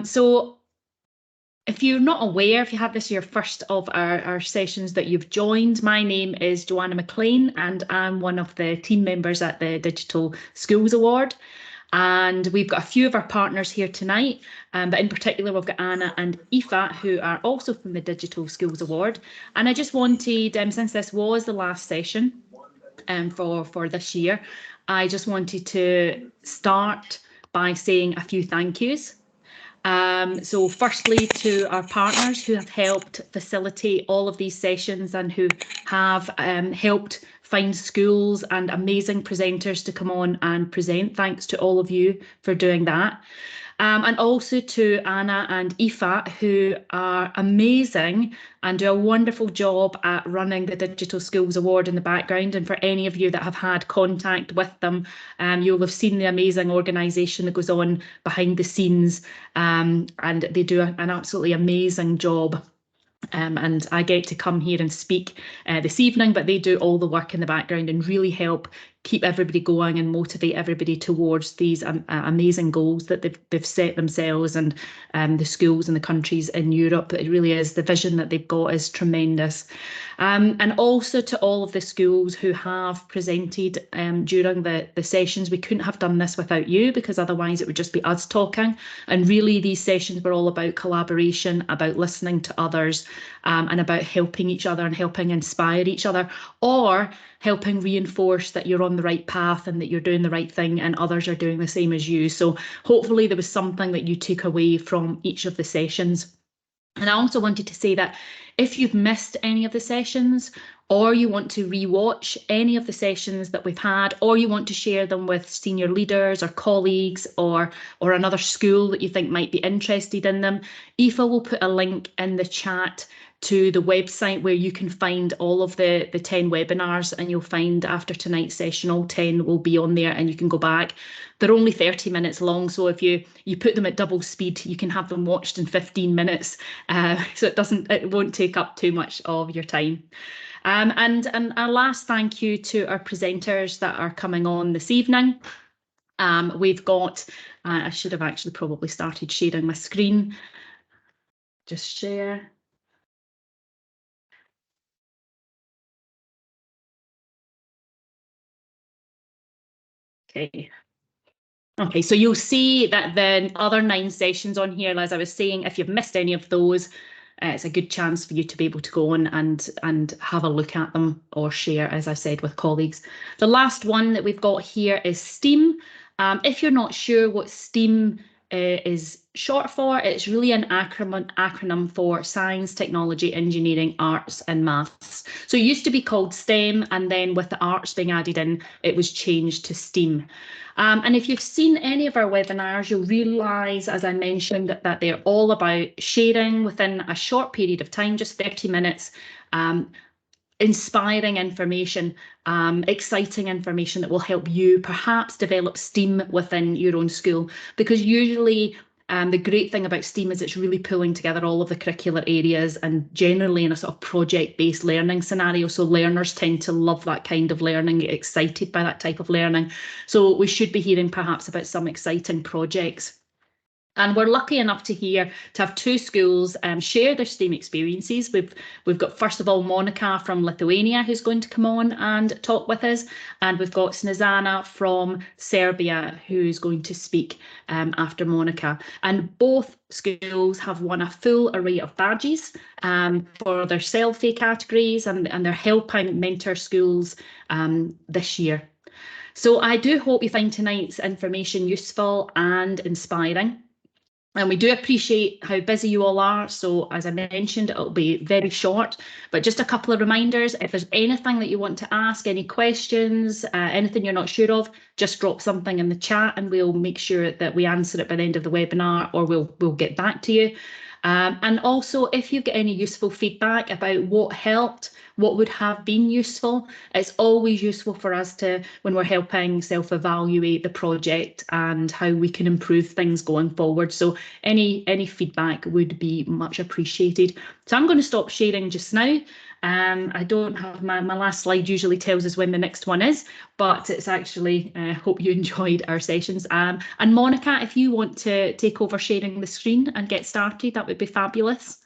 So if you're not aware, if you have this your first of our sessions that you've joined, my name is Joanna McLean and I'm one of the team members at the Digital Schools Award. And we've got a few of our partners here tonight, but in particular we've got Anna and Aoife, who are also from the Digital Schools Award. And I just wanted, since this was the last session for this year, I just wanted to start by saying a few thank yous. So firstly, to our partners who have helped facilitate all of these sessions and who have helped find schools and amazing presenters to come on and present. Thanks to all of you for doing that. And also to Anna and Aoife, who are amazing and do a wonderful job at running the Digital Schools Award in the background. And for any of you that have had contact with them, you'll have seen the amazing organisation that goes on behind the scenes, and they do an absolutely amazing job. And I get to come here and speak this evening, but they do all the work in the background and really help keep everybody going and motivate everybody towards these amazing goals that they've set themselves, and the schools and the countries in Europe. It really is, the vision that they've got is tremendous. And also to all of the schools who have presented during the sessions. We couldn't have done this without you, because otherwise it would just be us talking. And really these sessions were all about collaboration, about listening to others, and about helping each other and helping inspire each other, or helping reinforce that you're on the right path and that you're doing the right thing and others are doing the same as you. So hopefully there was something that you took away from each of the sessions. And I also wanted to say that if you've missed any of the sessions, or you want to rewatch any of the sessions that we've had, or you want to share them with senior leaders or colleagues or another school that you think might be interested in them, Aoife will put a link in the chat to the website where you can find all of the 10 webinars, and you'll find after tonight's session all 10 will be on there and you can go back. They're only 30 minutes long, so if you put them at double speed, you can have them watched in 15 minutes, so it won't take up too much of your time. And our last thank you to our presenters that are coming on this evening. We've got, I should have actually probably started sharing my screen. Just share. Okay, so you'll see that the other 9 sessions on here, as I was saying, if you've missed any of those, it's a good chance for you to be able to go on and have a look at them or share, as I said, with colleagues. The last one that we've got here is STEAM. If you're not sure what STEAM is short for, it's really an acronym for Science, Technology, Engineering, Arts and Maths. So it used to be called STEM, and then with the arts being added in, it was changed to STEAM. And if you've seen any of our webinars, you'll realise, as I mentioned, that they're all about sharing within a short period of time, just 30 minutes, inspiring information, exciting information that will help you perhaps develop STEAM within your own school. Because usually the great thing about STEAM is it's really pulling together all of the curricular areas, and generally in a sort of project-based learning scenario. So learners tend to love that kind of learning, get excited by that type of learning. So we should be hearing perhaps about some exciting projects. And we're lucky enough to have 2 schools share their STEAM experiences. We've got, first of all, Monica from Lithuania, who's going to come on and talk with us. And we've got Snezana from Serbia, who's going to speak after Monica. And both schools have won a full array of badges for their SELFIE categories, and they're helping mentor schools this year. So I do hope you find tonight's information useful and inspiring. And we do appreciate how busy you all are. So as I mentioned, it'll be very short, but just a couple of reminders. If there's anything that you want to ask, any questions, anything you're not sure of, just drop something in the chat and we'll make sure that we answer it by the end of the webinar, or we'll get back to you. And also, if you get any useful feedback about what helped, what would have been useful, it's always useful for us to, when we're helping self-evaluate the project and how we can improve things going forward. So any feedback would be much appreciated. So I'm going to stop sharing just now, I don't have my last slide usually tells us when the next one is, but it's actually, hope you enjoyed our sessions. And Monica, if you want to take over sharing the screen and get started, that would be fabulous.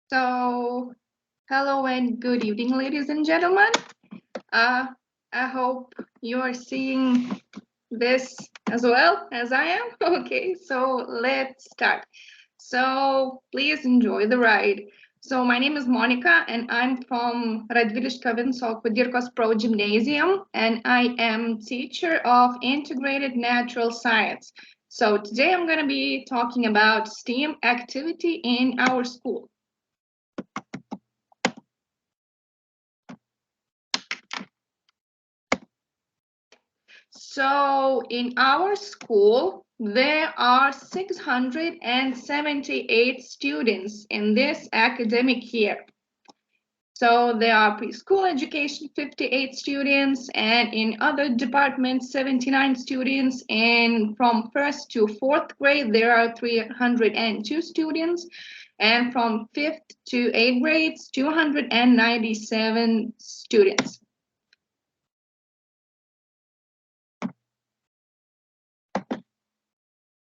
So, hello and good evening, ladies and gentlemen. I hope you are seeing this as well as I am. Okay, so let's start. So please enjoy the ride. So my name is Monica and I'm from Radviliškio Vinco Kudirkos progimnasium and I am teacher of integrated natural science. So today I'm going to be talking about STEAM activity in our school. So in our school, there are 678 students in this academic year. So there are preschool education, 58 students, and in other departments, 79 students. And from 1st to 4th grade, there are 302 students. And from 5th to 8th grades, 297 students.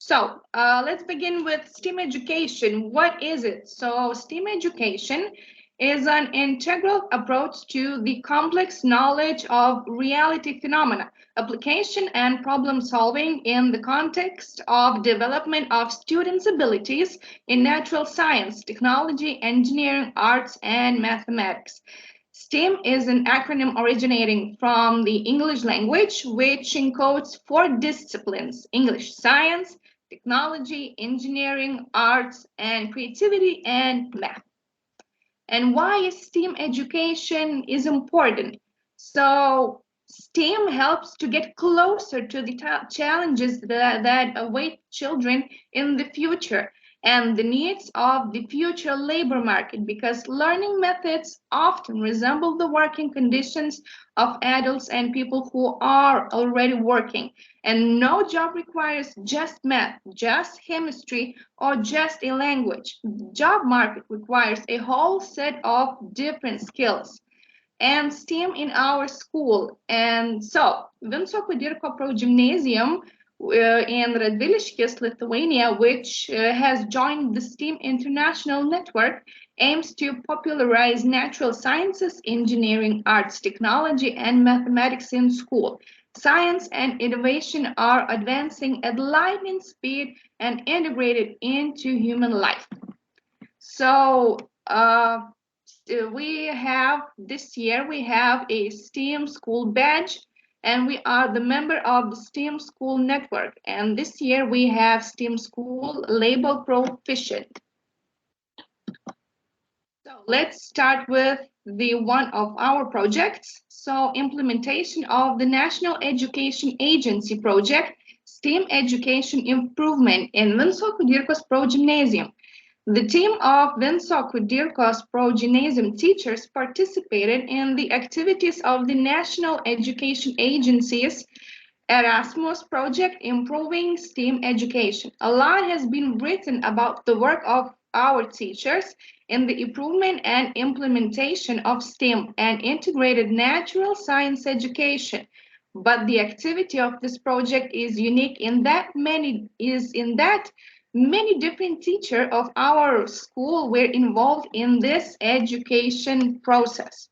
So let's begin with STEAM education. What is it? So STEAM education is an integral approach to the complex knowledge of reality phenomena, application and problem solving in the context of development of students' abilities in natural science, technology, engineering, arts, and mathematics. STEAM is an acronym originating from the English language, which encodes 4 disciplines: English, science, technology, engineering, arts, and creativity, and math. And why STEAM education is important? So STEAM helps to get closer to the challenges that await children in the future and the needs of the future labor market, because learning methods often resemble the working conditions of adults and people who are already working. And no job requires just math, just chemistry, or just a language. The job market requires a whole set of different skills. And STEAM in our school. And so, Vinco Kudirkos progimnasium in Radviliškis, Lithuania, which has joined the STEAM International Network, aims to popularize natural sciences, engineering, arts, technology, and mathematics in school. Science and innovation are advancing at lightning speed and integrated into human life. So, this year we have a STEAM school badge, and we are the member of the STEAM school network. And this year we have STEAM school label proficient. So let's start with the one of our projects. So implementation of the National Education Agency project, STEAM education improvement in Vinco Kudirkos progimnasium. The team of Vinco Kudirkos progymnasium teachers participated in the activities of the National Education Agency's Erasmus project improving STEAM education. A lot has been written about the work of our teachers in the improvement and implementation of STEAM and integrated natural science education. But the activity of this project is unique in that many different teachers of our school were involved in this education process.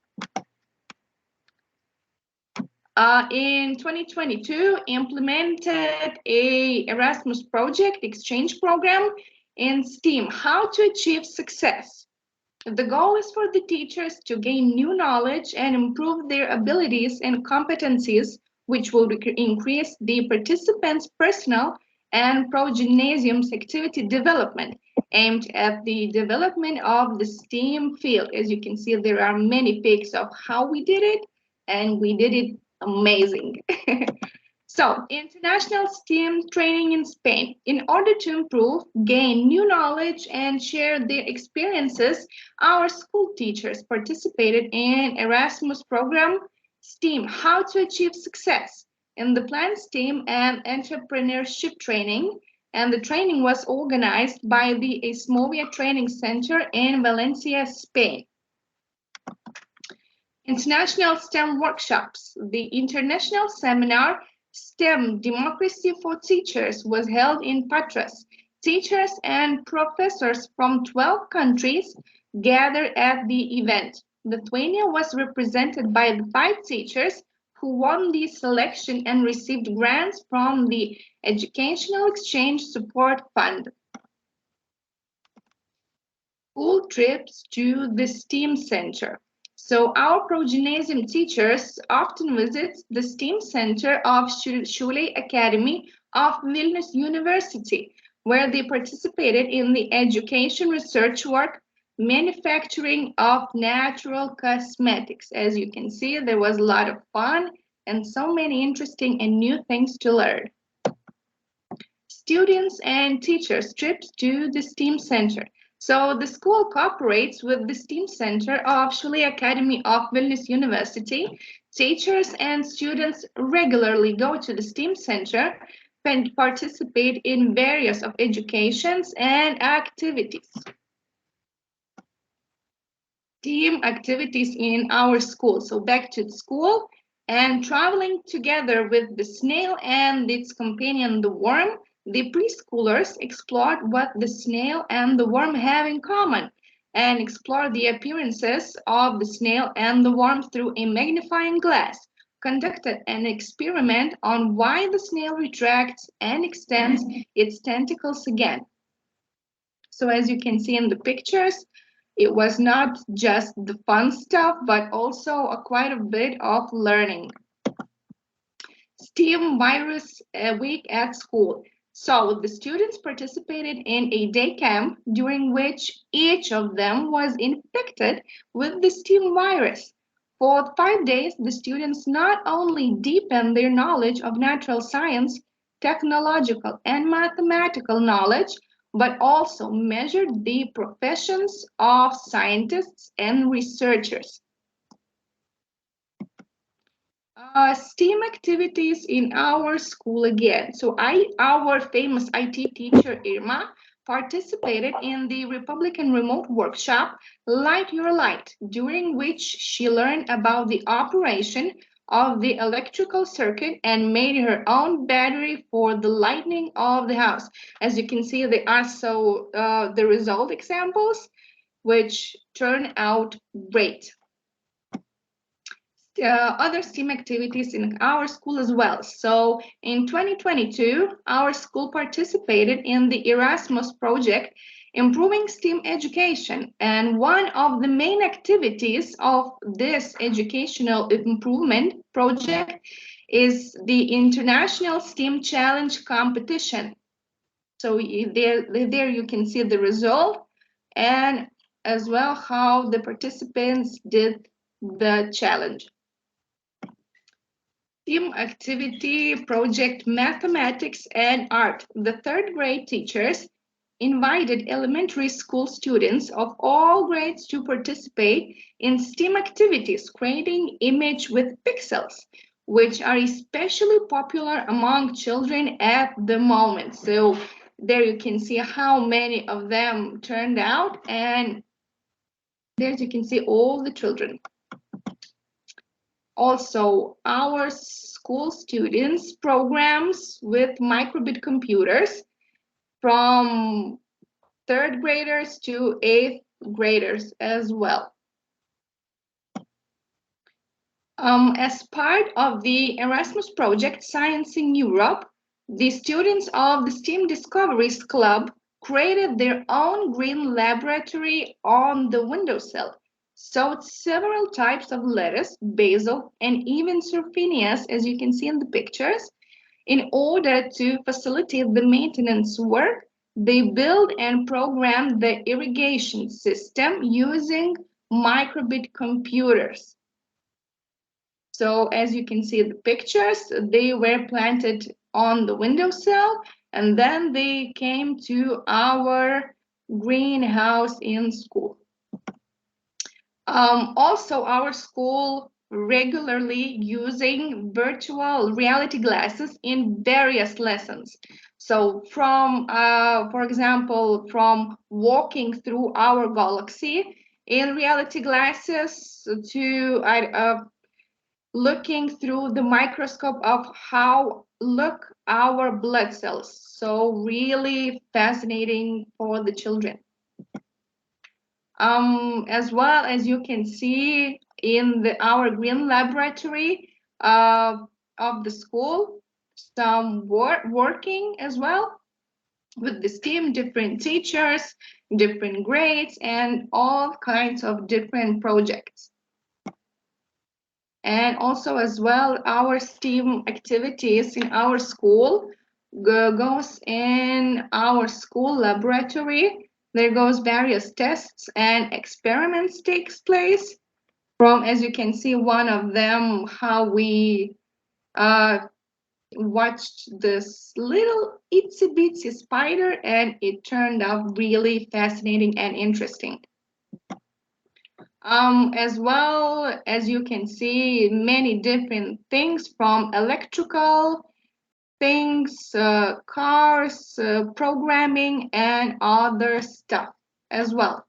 In 2022, implemented a Erasmus project exchange program in STEAM, how to achieve success. The goal is for the teachers to gain new knowledge and improve their abilities and competencies, which will increase the participants' personal and progymnasium's activity development, aimed at the development of the STEAM field. As you can see, there are many pics of how we did it, and we did it amazing. So, international STEAM training in Spain. In order to improve, gain new knowledge, and share their experiences, our school teachers participated in Erasmus program STEAM, how to achieve success. In the plan, STEAM and entrepreneurship training, and the training was organized by the Asmovia Training Center in Valencia, Spain. International STEM workshops. The international seminar STEM Democracy for Teachers was held in Patras. Teachers and professors from 12 countries gathered at the event. Lithuania was represented by the 5 teachers who won the selection and received grants from the Educational Exchange Support Fund. School trips to the STEAM Center. So our progymnasium teachers often visit the STEAM Center of Šiauliai Academy of Vilnius University, where they participated in the education research work, manufacturing of natural cosmetics. As you can see, there was a lot of fun and so many interesting and new things to learn. Students and teachers trips to the STEAM Center. So the school cooperates with the STEAM Center of Šiauliai Academy of Vilnius University. Teachers and students regularly go to the STEAM Center and participate in various of educations and activities. STEAM activities in our school. So back to the school and traveling together with the snail and its companion, the worm. The preschoolers explored what the snail and the worm have in common and explored the appearances of the snail and the worm through a magnifying glass, conducted an experiment on why the snail retracts and extends its tentacles again. So as you can see in the pictures, it was not just the fun stuff, but also quite a bit of learning. STEAM virus week at school. So the students participated in a day camp during which each of them was infected with the STEAM virus. For 5 days, the students not only deepened their knowledge of natural science, technological and mathematical knowledge, but also measured the professions of scientists and researchers. STEAM activities in our school again. So our famous IT teacher, Irma, participated in the Republican remote workshop, Light Your Light, during which she learned about the operation of the electrical circuit and made her own battery for the lighting of the house. As you can see, there are the result examples, which turn out great. Other STEAM activities in our school as well. So in 2022, our school participated in the Erasmus project, improving STEAM education. And one of the main activities of this educational improvement project is the International STEAM Challenge competition. So there you can see the result and as well how the participants did the challenge. STEAM activity project mathematics and art. The 3rd grade teachers invited elementary school students of all grades to participate in STEAM activities, creating image with pixels, which are especially popular among children at the moment. So there you can see how many of them turned out, and there you can see all the children. Also, our school students programs with microbit computers from 3rd graders to 8th graders as well. As part of the Erasmus project Science in Europe, the students of the STEAM Discoveries Club created their own green laboratory on the windowsill. Sowed several types of lettuce, basil, and even sulfinias, as you can see in the pictures. In order to facilitate the maintenance work, they built and programmed the irrigation system using microbit computers. So as you can see in the pictures, they were planted on the windowsill, and then they came to our greenhouse in school. Also, our school regularly using virtual reality glasses in various lessons. So from, for example, from walking through our galaxy in reality glasses to looking through the microscope of how look our blood cells. So really fascinating for the children. As well as you can see in our green laboratory of the school, some working as well with this team, different teachers, different grades, and all kinds of different projects. And also as well, our STEAM activities in our school goes in our school laboratory. There goes various tests and experiments takes place. From, as you can see, one of them, how we watched this little itsy bitsy spider, and it turned out really fascinating and interesting. As well as you can see, many different things from electrical things, cars, programming, and other stuff as well.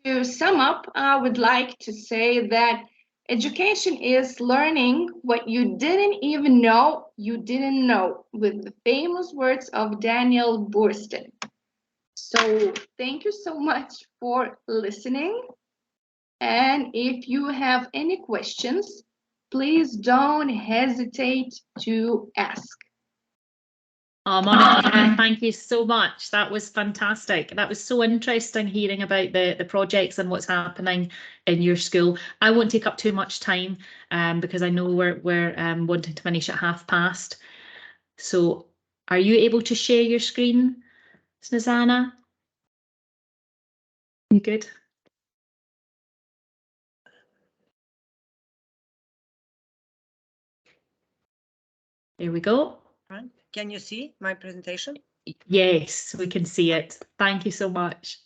To sum up, I would like to say that education is learning what you didn't even know you didn't know, with the famous words of Daniel Boorstin. So thank you so much for listening. And if you have any questions, please don't hesitate to ask. Oh, Monica, thank you so much. That was fantastic. That was so interesting hearing about the projects and what's happening in your school. I won't take up too much time because I know we're wanting to finish at past. So are you able to share your screen, Snezana? You good? There we go. Can you see my presentation? Yes, we can see it. Thank you so much.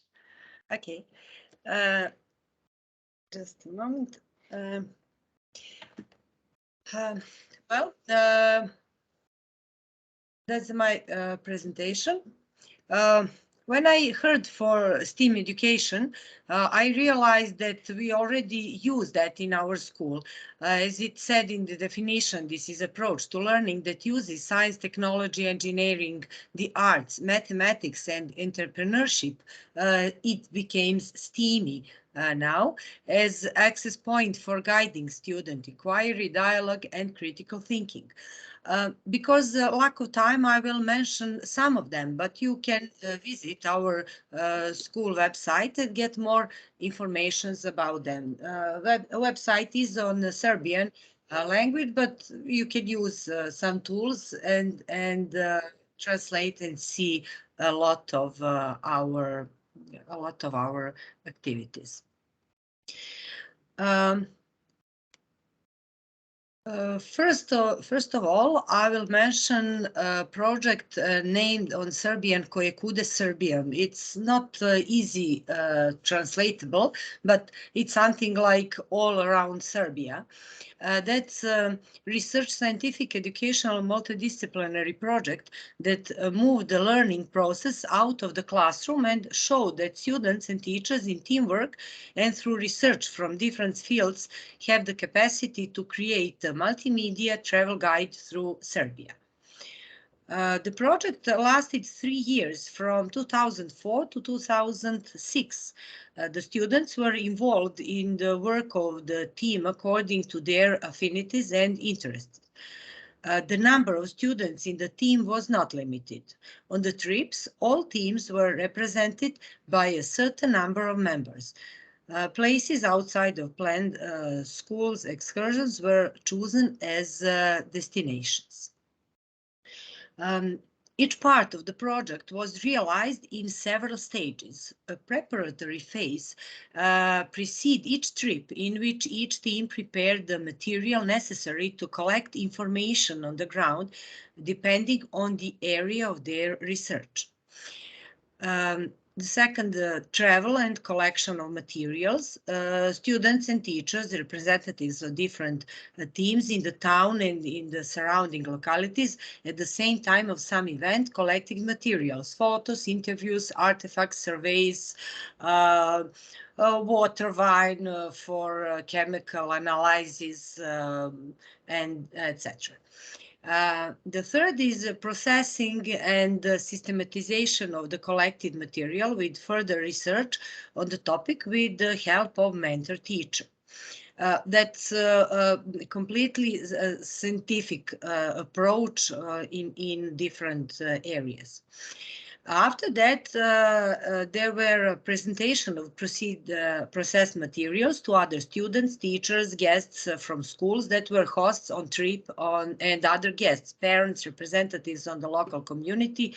Okay. Just a moment. Well, that's my presentation. When I heard for STEAM education, I realized that we already use that in our school. As it said in the definition, this is approach to learning that uses science, technology, engineering, the arts, mathematics, and entrepreneurship. It became STEAMy now as access point for guiding student inquiry, dialogue, and critical thinking. Because lack of time, I will mention some of them, but you can visit our school website and get more information about them. Website is on the Serbian language, but you can use some tools and translate and see a lot of our activities. First of all, I will mention a project named on Serbian Koje kude Srbija. It's not easy translatable, but it's something like all around Serbia. That's a research, scientific, educational, multidisciplinary project that moved the learning process out of the classroom and showed that students and teachers in teamwork and through research from different fields have the capacity to create a multimedia travel guide through Serbia. The project lasted 3 years, from 2004 to 2006. The students were involved in the work of the team according to their affinities and interests. The number of students in the team was not limited. On the trips, all teams were represented by a certain number of members. Places outside of planned schools excursions were chosen as destinations. Each part of the project was realized in several stages. A preparatory phase preceded each trip, in which each team prepared the material necessary to collect information on the ground, depending on the area of their research. The second, travel and collection of materials. Students and teachers, representatives of different teams in the town and in the surrounding localities at the same time of some event, collecting materials, photos, interviews, artifacts, surveys, water wine for chemical analysis, and etc. The third is processing and systematization of the collected material with further research on the topic with the help of mentor teacher. That's a completely scientific approach in different areas. After that, there were a presentation of processed materials to other students, teachers, guests from schools that were hosts on trip and other guests, parents, representatives on the local community,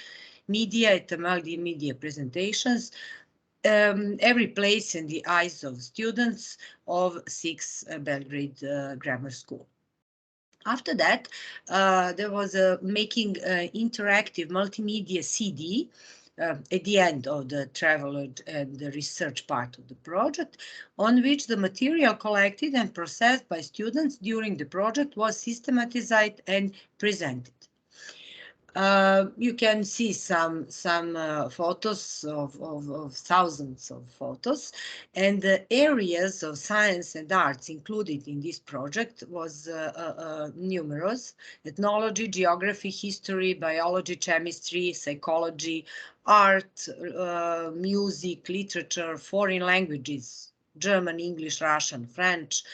media at the multimedia presentations, every place in the eyes of students of Sixth Belgrade Grammar School. After that, there was a making interactive multimedia CD at the end of the travel and the research part of the project, on which the material collected and processed by students during the project was systematized and presented. You can see some photos of thousands of photos, and the areas of science and arts included in this project was numerous: ethnology, geography, history, biology, chemistry, psychology, art, music, literature, foreign languages, German, English, Russian, French,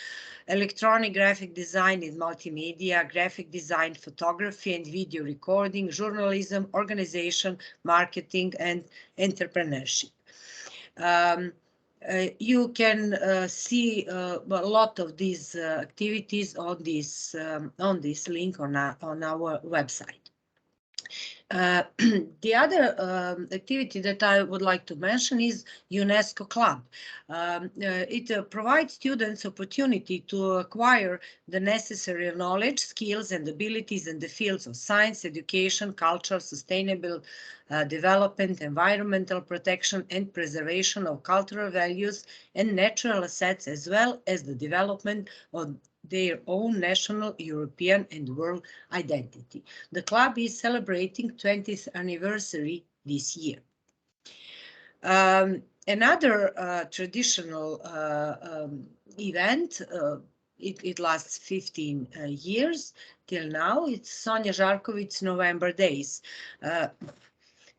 electronic graphic design and multimedia, graphic design, photography and video recording, journalism, organization, marketing, and entrepreneurship. You can see a lot of these activities on this link on our website. The other activity that I would like to mention is UNESCO Club. It provides students opportunity to acquire the necessary knowledge, skills, and abilities in the fields of science, education, culture, sustainable development, environmental protection, and preservation of cultural values and natural assets, as well as the development of their own national, European, and world identity. The club is celebrating 20th anniversary this year. Another traditional event, it lasts 15 years till now. It's Sonja Žarković's November Days.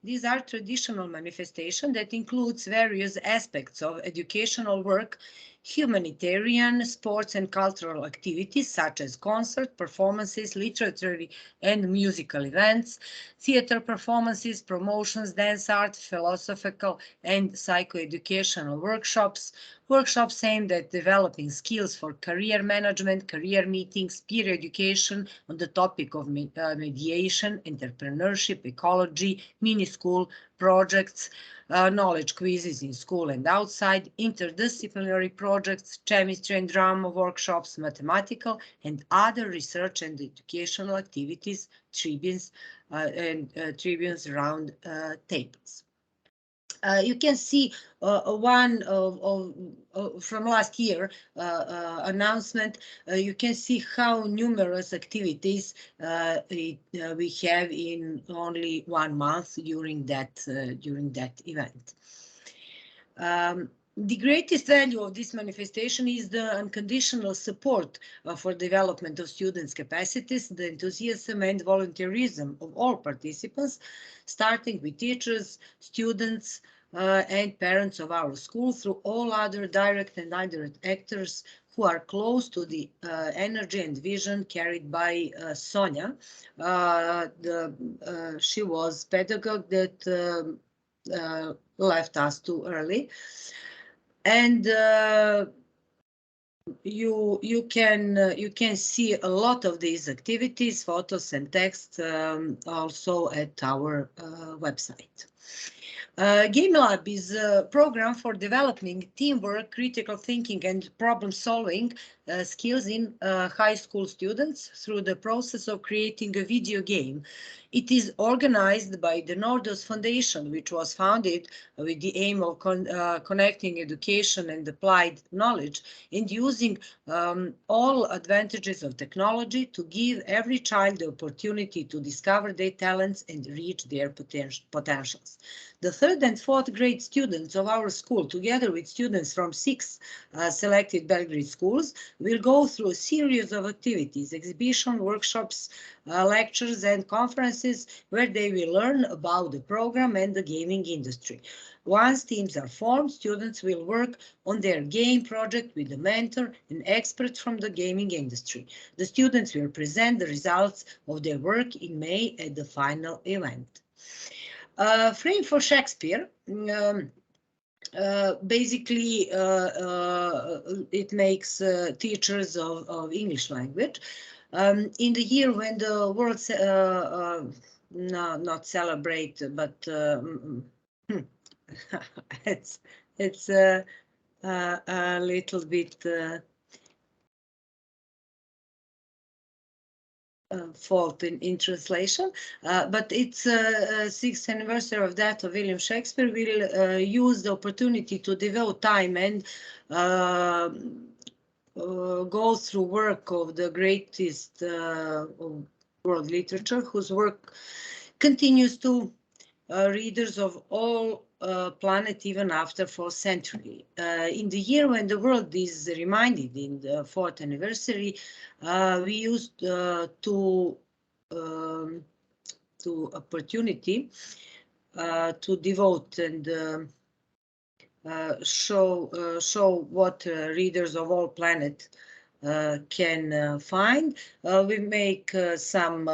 These are traditional manifestations that includes various aspects of educational work, humanitarian, sports and cultural activities such as concert, performances, literary and musical events, theater performances, promotions, dance art, philosophical and psychoeducational workshops, workshops aimed at developing skills for career management, career meetings, peer education on the topic of mediation, entrepreneurship, ecology, mini school projects, knowledge quizzes in school and outside, interdisciplinary projects, chemistry and drama workshops, mathematical and other research and educational activities, tribunes round tables. You can see one from last year announcement. You can see how numerous activities we have in only 1 month during that event. The greatest value of this manifestation is the unconditional support for development of students' capacities, the enthusiasm and volunteerism of all participants, starting with teachers, students, and parents of our school, through all other direct and indirect actors who are close to the energy and vision carried by Sonja. She was pedagogue that left us too early. And you can see a lot of these activities, photos and text, also at our website. Game Lab is a program for developing teamwork, critical thinking, and problem solving skills in high school students through the process of creating a video game. It is organized by the Nordos Foundation, which was founded with the aim of connecting education and applied knowledge and using all advantages of technology to give every child the opportunity to discover their talents and reach their potentials. The 3rd and 4th grade students of our school, together with students from 6 selected Belgrade schools, will go through a series of activities, exhibition, workshops, lectures and conferences where they will learn about the program and the gaming industry. Once teams are formed, students will work on their game project with a mentor, an expert from the gaming industry. The students will present the results of their work in May at the final event. Frame for Shakespeare. Basically, it makes teachers of English language. In the year when the world, not celebrate, but it's a little bit fault in translation, but it's 6th anniversary of that of William Shakespeare. Will use the opportunity to devote time and go through work of the greatest of world literature, whose work continues to readers of all planet even after 4th century. In the year when the world is reminded in the 4th anniversary, we used to opportunity to devote and show what readers of all planet can find. We make some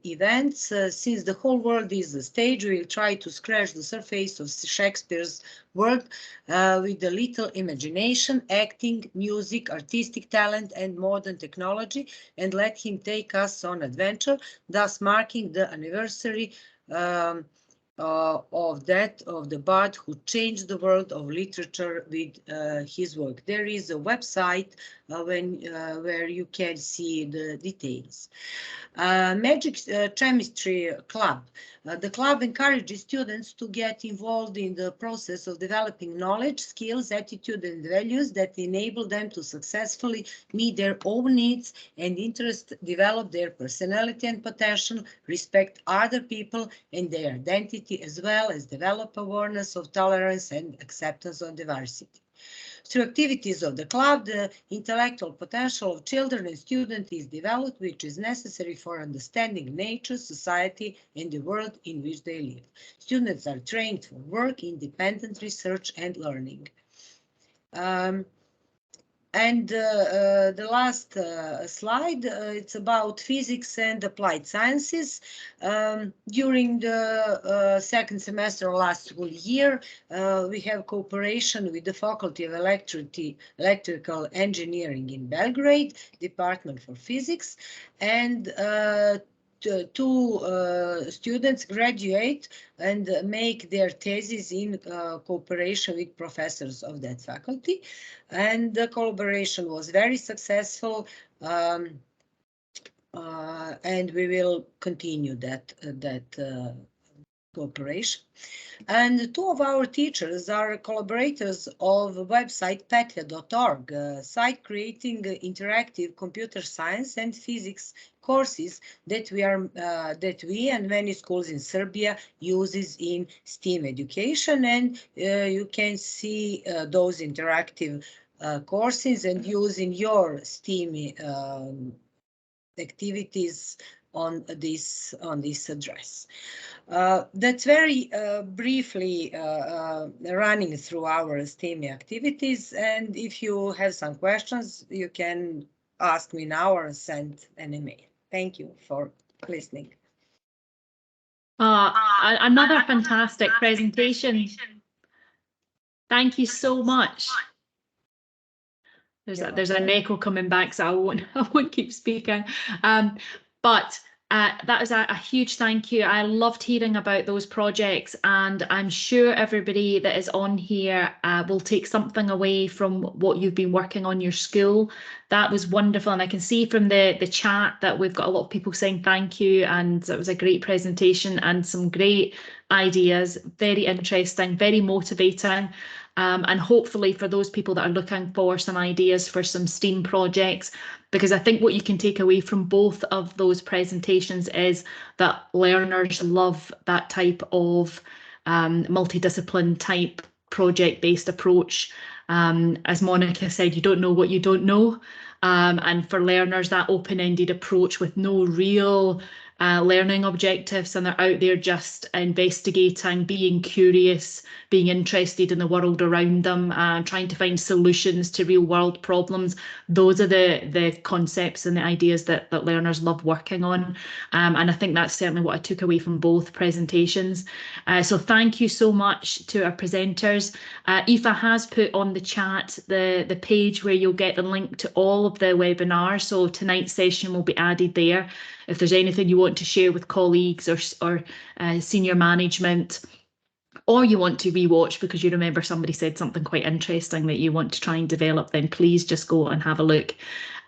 events. Since the whole world is a stage, we will try to scratch the surface of Shakespeare's work with a little imagination, acting, music, artistic talent, and modern technology, and let him take us on adventure, thus marking the anniversary of that of the bard who changed the world of literature with his work. There is a website where you can see the details. Magic Chemistry Club. The club encourages students to get involved in the process of developing knowledge, skills, attitude, and values that enable them to successfully meet their own needs and interests, develop their personality and potential, respect other people and their identity, as well as develop awareness of tolerance and acceptance of diversity. Through activities of the club, the intellectual potential of children and students is developed, which is necessary for understanding nature, society, and the world in which they live. Students are trained for work, independent research, and learning. The last slide, it's about physics and applied sciences. During the 2nd semester of last school year, we have cooperation with the Faculty of Electrical Engineering in Belgrade, Department for Physics, and 2 students graduate and make their thesis in cooperation with professors of that faculty. And the collaboration was very successful, and we will continue that cooperation. And 2 of our teachers are collaborators of the website petya.org, a site creating interactive computer science and physics courses that we and many schools in Serbia uses in STEAM education. And you can see those interactive courses and use in your STEAM activities on this address. That's very briefly running through our STEAM activities, and if you have some questions, you can ask me now or send an email. Thank you for listening. Another fantastic presentation. Thank you so much. There's an echo coming back, so I won't keep speaking. But that is a huge thank you. I loved hearing about those projects, and I'm sure everybody that is on here will take something away from what you've been working on your school. That was wonderful, and I can see from the chat that we've got a lot of people saying thank you, and it was a great presentation and some great ideas, very interesting, very motivating. And hopefully for those people that are looking for some ideas for some STEAM projects, because I think what you can take away from both of those presentations is that learners love that type of multidiscipline type project-based approach. As Monica said, you don't know what you don't know. And for learners, that open-ended approach with no real learning objectives, and they're out there just investigating, being curious, being interested in the world around them, trying to find solutions to real world problems. Those are the concepts and the ideas that learners love working on. And I think that's certainly what I took away from both presentations. So thank you so much to our presenters. Aoife has put on the chat the page where you'll get the link to all of the webinars. So tonight's session will be added there. If there's anything you want to share with colleagues or senior management, or you want to rewatch because you remember somebody said something quite interesting that you want to try and develop, then please just go and have a look.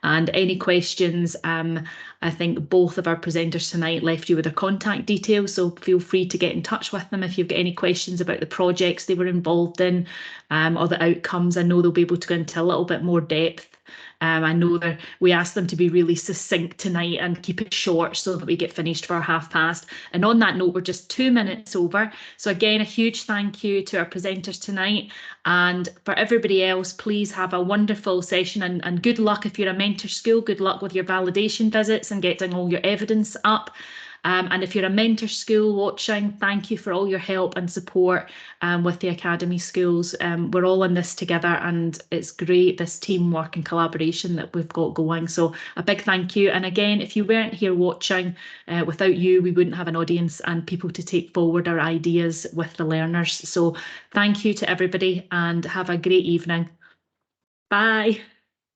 And any questions, I think both of our presenters tonight left you with their contact details, so feel free to get in touch with them if you've got any questions about the projects they were involved in, or the outcomes. I know they'll be able to go into a little bit more depth. I know that we asked them to be really succinct tonight and keep it short so that we get finished for past. And on that note, we're just 2 minutes over. So again, a huge thank you to our presenters tonight. And for everybody else, please have a wonderful session, and good luck if you're a mentor school. Good luck with your validation visits and getting all your evidence up. And if you're a mentor school watching, thank you for all your help and support with the academy schools. We're all in this together, and it's great, this teamwork and collaboration that we've got going. So a big thank you. And again, if you weren't here watching, without you, we wouldn't have an audience and people to take forward our ideas with the learners. So thank you to everybody, and have a great evening. Bye.